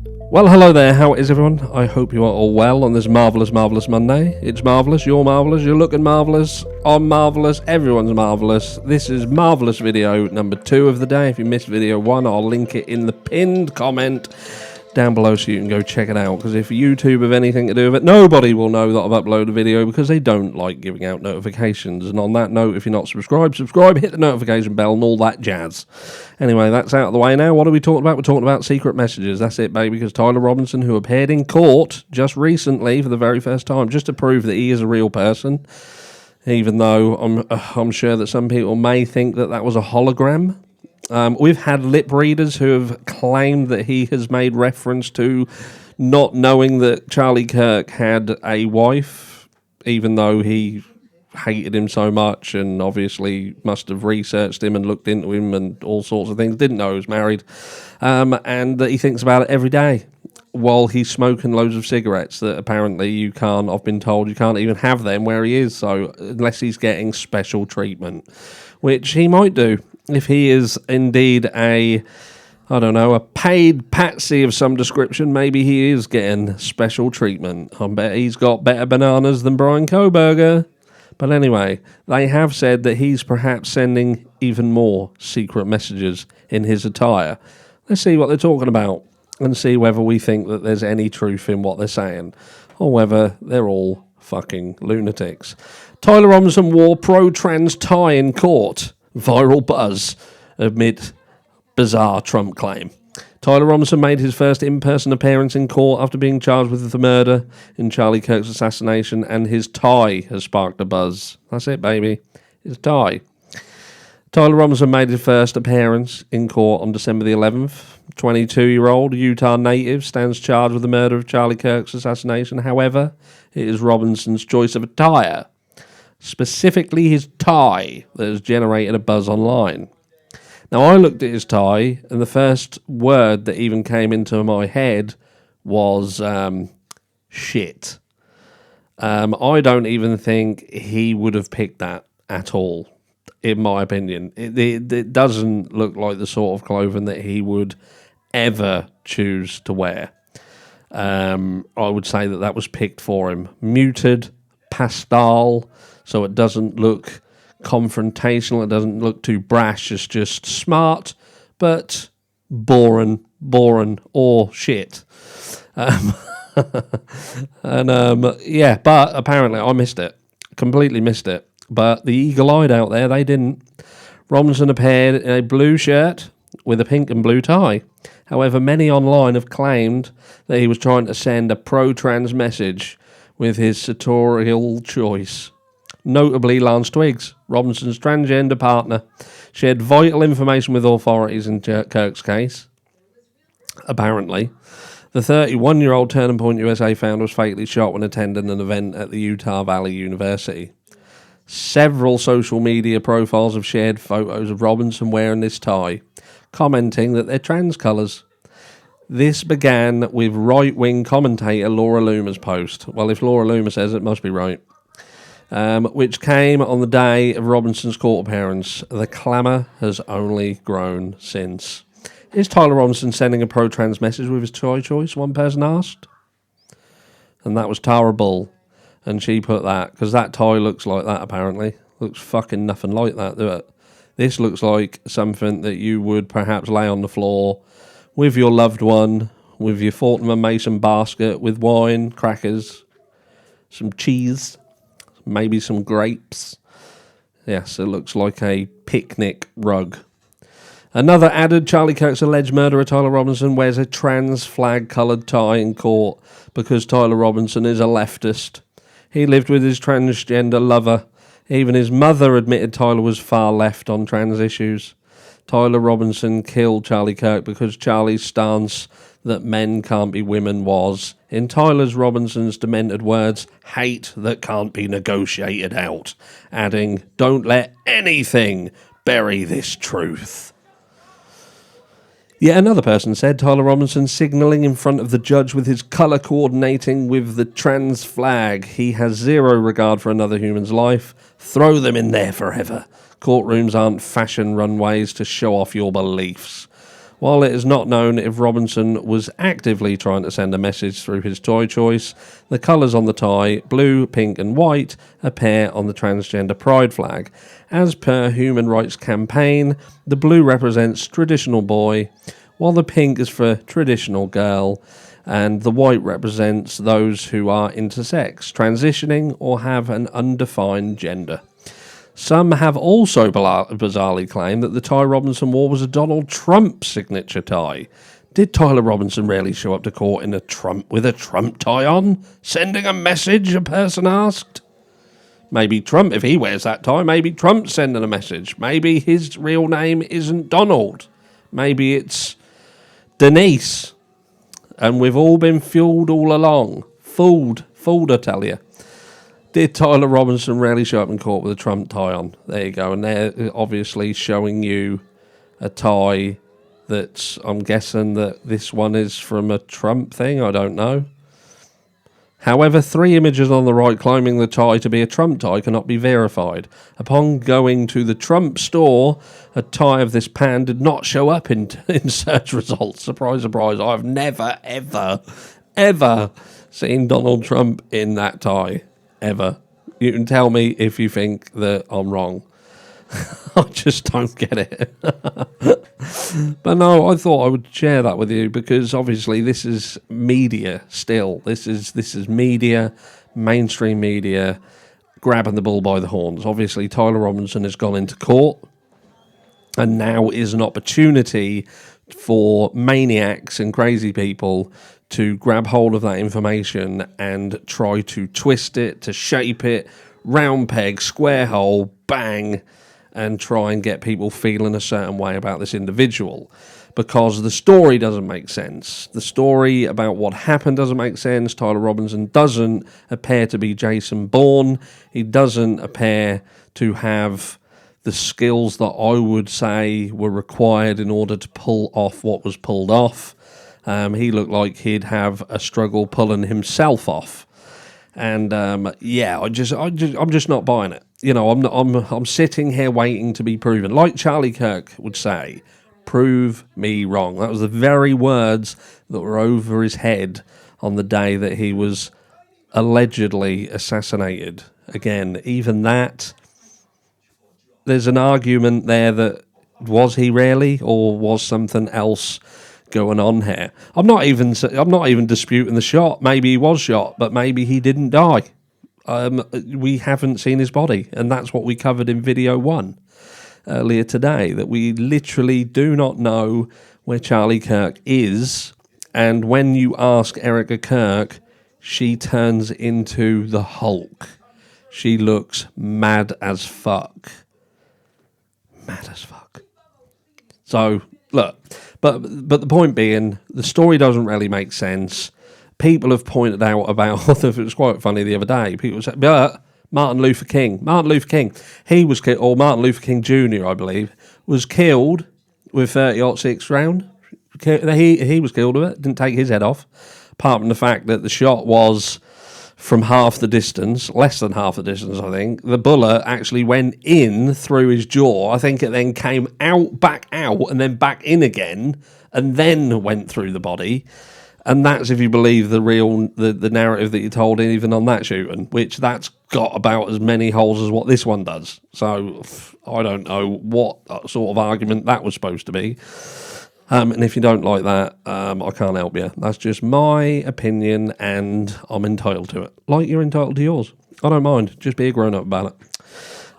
Well, hello there, how is everyone? I hope you are all well on this marvellous Monday. It's marvellous, you're looking marvellous, I'm marvellous, everyone's marvellous. This is marvellous video number 2 of the day. If you missed video 1, I'll link it in the pinned comment down below so you can go check it out, because if YouTube have anything to do with it, nobody will know that I've uploaded a video because they don't like giving out notifications. And on that note, if you're not subscribed, hit the notification bell and all that jazz. Anyway, that's out of the way now. What are we talking about? We're talking about secret messages. That's it, baby, because Tyler Robinson, who appeared in court just recently for the very first time, just to prove that he is a real person, even though I'm sure that some people may think that that was a hologram. We've had lip readers who have claimed that he has made reference to not knowing that Charlie Kirk had a wife, even though he hated him so much and obviously must have researched him and looked into him and all sorts of things. Didn't know he was married. And that he thinks about it every day while he's smoking loads of cigarettes that apparently you can't, I've been told, you can't even have them where he is, so unless he's getting special treatment, which he might do. If he is indeed a paid patsy of some description, maybe he is getting special treatment. I bet he's got better bananas than Brian Koberger. But anyway, they have said that he's perhaps sending even more secret messages in his attire. Let's see what they're talking about and see whether we think that there's any truth in what they're saying, or whether they're all fucking lunatics. Tyler Robinson wore pro-trans tie in court. Viral buzz amid bizarre Trump claim. Tyler Robinson made his first in-person appearance in court after being charged with the murder in Charlie Kirk's assassination, and his tie has sparked a buzz. That's it, baby. His tie. Tyler Robinson made his first appearance in court on December the 11th. 22-year-old Utah native stands charged with the murder of Charlie Kirk's assassination. However, it is Robinson's choice of attire, specifically his tie, that has generated a buzz online. Now, I looked at his tie, and the first word that even came into my head was shit. I don't even think he would have picked that at all, in my opinion. It doesn't look like the sort of clothing that he would ever choose to wear. I would say that was picked for him. Muted, pastel, so it doesn't look confrontational, it doesn't look too brash, it's just smart, but boring, or shit. But apparently I missed it. Completely missed it. But the eagle-eyed out there, they didn't. Robinson appeared in a blue shirt with a pink and blue tie. However, many online have claimed that he was trying to send a pro-trans message with his sartorial choice. Notably, Lance Twiggs, Robinson's transgender partner, shared vital information with authorities in Kirk's case. Apparently, the 31-year-old Turning Point USA founder was fatally shot when attending an event at the Utah Valley University. Several social media profiles have shared photos of Robinson wearing this tie, commenting that they're trans colours. This began with right-wing commentator Laura Loomer's post. Well, if Laura Loomer says it, must be right. Which came on the day of Robinson's court appearance. The clamour has only grown since. Is Tyler Robinson sending a pro-trans message with his tie choice? One person asked. And that was Tara Bull. And she put that, because that tie looks like that, apparently. Looks fucking nothing like that, do it? This looks like something that you would perhaps lay on the floor with your loved one, with your Fortnum & Mason basket, with wine, crackers, some cheese, maybe some grapes. Yes, it looks like a picnic rug. Another added, Charlie Kirk's alleged murderer Tyler Robinson wears a trans flag-coloured tie in court because Tyler Robinson is a leftist. He lived with his transgender lover. Even his mother admitted Tyler was far left on trans issues. Tyler Robinson killed Charlie Kirk because Charlie's stance that men can't be women was, in Tyler Robinson's demented words, hate that can't be negotiated out, adding, don't let anything bury this truth. Yet another person said Tyler Robinson signalling in front of the judge with his colour coordinating with the trans flag. He has zero regard for another human's life. Throw them in there forever. Courtrooms aren't fashion runways to show off your beliefs. While it is not known if Robinson was actively trying to send a message through his toy choice, the colours on the tie, blue, pink and white, appear on the transgender pride flag. As per Human Rights Campaign, the blue represents traditional boy, while the pink is for traditional girl, and the white represents those who are intersex, transitioning or have an undefined gender. Some have also bizarrely claimed that the tie Robinson wore was a Donald Trump signature tie. Did Tyler Robinson really show up to court with a Trump tie on? Sending a message, a person asked. Maybe Trump, if he wears that tie, maybe Trump's sending a message. Maybe his real name isn't Donald. Maybe it's Denise. And we've all been fooled all along. Fooled, I tell you. Did Tyler Robinson really show up in court with a Trump tie on? There you go. And they're obviously showing you a tie that's, I'm guessing that this one is from a Trump thing. I don't know. However, 3 images on the right claiming the tie to be a Trump tie cannot be verified. Upon going to the Trump store, a tie of this pan did not show up in search results. Surprise, surprise. I've never, ever seen Donald Trump in that tie. Ever. You can tell me if you think that I'm wrong. I just don't get it. But no, I thought I would share that with you because obviously this is media still. This is media, mainstream media, grabbing the bull by the horns. Obviously, Tyler Robinson has gone into court, and now is an opportunity for maniacs and crazy people to grab hold of that information and try to twist it, to shape it, round peg, square hole, bang, and try and get people feeling a certain way about this individual. Because the story doesn't make sense. The story about what happened doesn't make sense. Tyler Robinson doesn't appear to be Jason Bourne. He doesn't appear to have the skills that I would say were required in order to pull off what was pulled off. He looked like he'd have a struggle pulling himself off, and I'm just not buying it. You know, I'm sitting here waiting to be proven. Like Charlie Kirk would say, "Prove me wrong." That was the very words that were over his head on the day that he was allegedly assassinated. Again, even that, there's an argument there that was he really, or was something else going on here? I'm not even disputing the shot. Maybe he was shot, but maybe he didn't die. We haven't seen his body, and that's what we covered in video 1 earlier today, that we literally do not know where Charlie Kirk is. And when you ask Erica Kirk, she turns into the Hulk. She looks mad as fuck. Mad as fuck. So, look, but the point being, the story doesn't really make sense. People have pointed out about, it was quite funny the other day, people said, but Martin Luther King, he was killed, or Martin Luther King Jr., I believe, was killed with 30-06 round. He was killed with it, didn't take his head off, apart from the fact that the shot was from half the distance, less than half the distance, I think. The bullet actually went in through his jaw. I think it then came back out, and then back in again, and then went through the body. And that's if you believe the narrative that you told even on that shooting, which that's got about as many holes as what this one does. So I don't know what sort of argument that was supposed to be. And if you don't like that, I can't help you. That's just my opinion, and I'm entitled to it. Like you're entitled to yours. I don't mind. Just be a grown-up about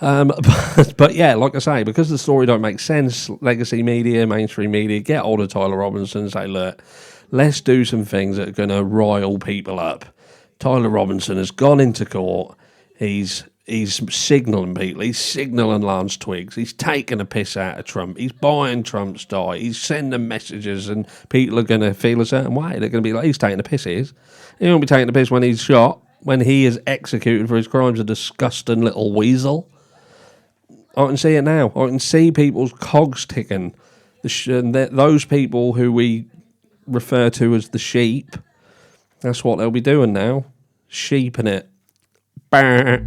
it. But yeah, like I say, because the story don't make sense, legacy media, mainstream media, get hold of Tyler Robinson and say, look, let's do some things that are going to rile people up. Tyler Robinson has gone into court. He's signalling people. He's signalling Lance Twiggs. He's taking a piss out of Trump. He's buying Trump's tie. He's sending messages, and people are going to feel a certain way. They're going to be like, he's taking a piss, he is. He won't be taking a piss when he's shot, when he is executed for his crimes, a disgusting little weasel. I can see it now. I can see people's cogs ticking. Those people who we refer to as the sheep, that's what they'll be doing now. Sheeping it. Bah.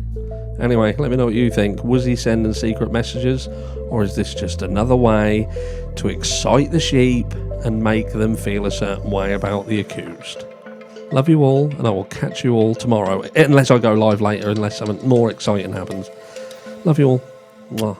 Anyway, let me know what you think. Was he sending secret messages, or is this just another way to excite the sheep and make them feel a certain way about the accused? Love you all, and I will catch you all tomorrow, unless I go live later, unless something more exciting happens. Love you all. Mwah.